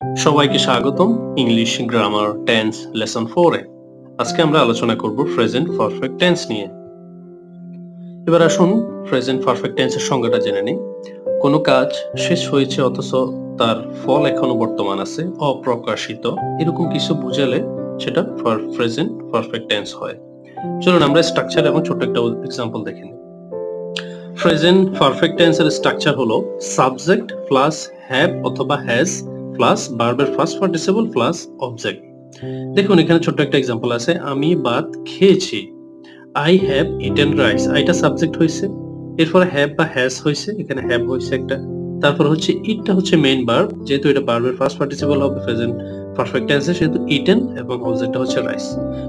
সবাইকে স্বাগতম English grammar tense lesson 4 এ। আজকে আমরা আলোচনা করব প্রেজেন্ট পারফেক্ট টেন্স নিয়ে। এবার আসুন প্রেজেন্ট পারফেক্ট টেন্সের সংজ্ঞাটা জেনে নিই। কোনো কাজ শেষ হয়েছে অথচ তার ফল এখনো বর্তমান আছে, অপ্রকাশিত, এরকম কিছু বোঝালে সেটা প্রেজেন্ট পারফেক্ট টেন্স হয়। চলুন আমরা স্ট্রাকচার এবং ছোট্ট একটা এক্সাম্পল দেখে নিই। প্রেজেন্ট পারফেক্ট টেন্সের স্ট্রাকচার হলো সাবজেক্ট প্লাস হ্যাভ অথবা হ্যাজ প্লাস ভার্বের ফার্স্ট পার্টিসিপল প্লাস অবজেক্ট। দেখুন এখানে ছোট্ট একটা এক্সাম্পল আছে, আমি ভাত খেয়েছি। আই হ্যাভ ইটেন রাইস, আইটা সাবজেক্ট হয়েছে, এরপরে হ্যাভ বা হ্যাজ হয়েছে, এখানে হ্যাভ হয়েছে একটা, তারপর হচ্ছে ইটটা হচ্ছে মেইন ভার্ব, যেহেতু এটা ভার্বের ফার্স্ট পার্টিসিপল হবে প্রেজেন্ট পারফেক্ট টেন্সে, সেহেতু ইটেন এবং অবজেক্টটা হচ্ছে রাইস।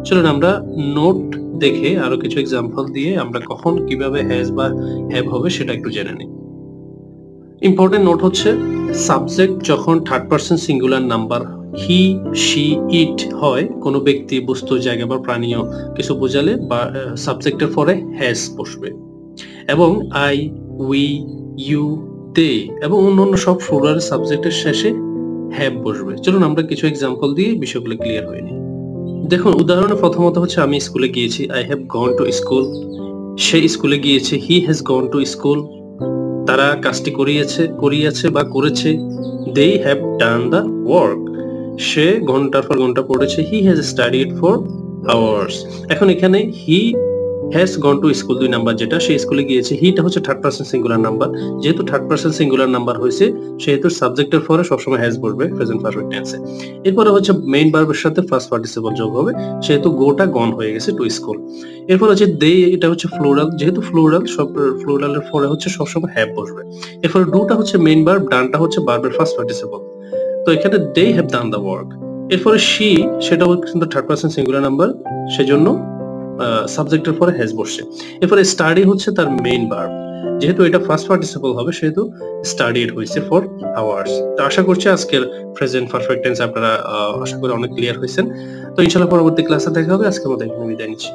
চলুন আমরা নোট দেখে আরো কিছু এক্সাম্পল দিয়ে আমরা কখন কিভাবে হ্যাজ বা হ্যাভ হবে সেটা একটু জেনে নিই। ইম্পর্টেন্ট নোট হচ্ছে সাবজেক্ট যখন third person singular number he she it হয়, কোনো ব্যক্তি বস্তু জায়গা বা প্রাণীয় কিছু বোঝালে বা সাবজেক্টের পরে হ্যাজ বসবে, এবং আই উই ইউ দে এবং অন্যান্য সব ফ্লোরাল সাবজেক্টের শেষে হ্যাভ বসবে। চলুন আমরা কিছু এক্সাম্পল দিয়ে বিষয়গুলো ক্লিয়ার হয়ে নিই। দেখুন উদাহরণে প্রথমত হচ্ছে আমি স্কুলে গিয়েছি, I have gone to school. সে স্কুলে গিয়েছে, he has gone to school. তারা কাজটি করিয়েছে বা করেছে, they have done the work. সে ঘন্টার পর ঘন্টা পড়েছে, he has studied for hours. এখন এখানে he has gone to school 2 number, যেটা সে স্কুলে গিয়েছে, হিটা হচ্ছে থার্ড পারসন সিঙ্গুলার নাম্বার, যেহেতু থার্ড পারসন সিঙ্গুলার নাম্বার হয়েছে সেহেতু সাবজেক্টের পরে সবসময় হ্যাজ বসবে প্রেজেন্ট পারফেক্ট টেন্সে। এরপরে হচ্ছে মেইন ভার্বের সাথে ফার্স্ট পার্টিসিপল যোগ হবে, সেহেতু গোটা গন হয়ে গেছে টু স্কুল। এরপর হচ্ছে দে, এটা হচ্ছে ফ্লোরাল, যেহেতু ফ্লোরাল সব ফ্লোরালের পরে হচ্ছে সবসময় হ্যাভ বসবে। এরপর ডুটা হচ্ছে মেইন ভার্ব, ডানটা হচ্ছে ভার্বের ফার্স্ট পার্টিসিপল, তো এখানে they have done the work. এরপরে শি, সেটা হচ্ছে কিন্তু থার্ড পারসন সিঙ্গুলার নাম্বার, সেজন্য সাবজেক্টের পরে হ্যাজ বসছে। এরপরে স্টাডি হচ্ছে তার মেইন ভার্ব, যেহেতু এটা ফার্স্ট পার্টিসিপল হবে সেহেতু স্টাডিড হয়েছে ফর আওয়ার্স। তো আশা করছি আজকের প্রেজেন্ট পারফেক্ট টেন্স আপনারা আশা করি অনেক ক্লিয়ার হয়েছেন। তো ইনশাআল্লাহ পরবর্তী ক্লাসে দেখা হবে। আজকের মতো এখানে বিদায় নিচ্ছি।